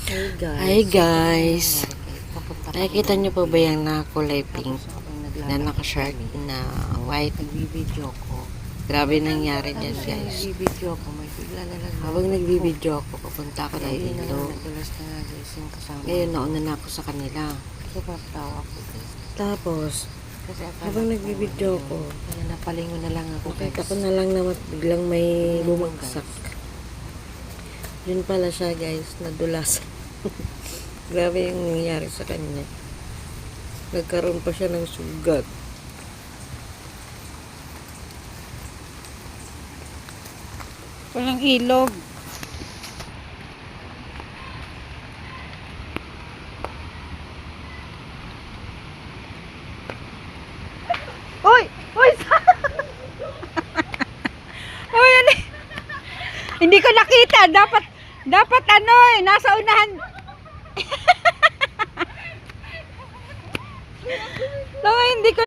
Hi guys. Nakikita niyo po ba yung kulay pink na naka-shirt na white? Nagbibideo ko. Grabe nangyari dyan guys. Nagbibideo ko. May bigla na lang. Habang nagbibideo ako, papunta ako ng Indo. Nadulas na nga guys yung kasama. Ngayon, nauna na ako sa kanila. Kasi patawa ko guys. Tapos, Kasi habang nagbibideo ko, kaya napalingon na lang ako guys. nakita ko na lang na biglang may bumagsak. Yun pala siya guys, nadulas. Grabe yung nangyari sa kanya. Nagkaroon pa siya ng sugat. Walang ilog. Uy! Uy! Uy, ano? Hindi ko nakita. Dapat ano eh, nasa unahan. Tama, hindi ko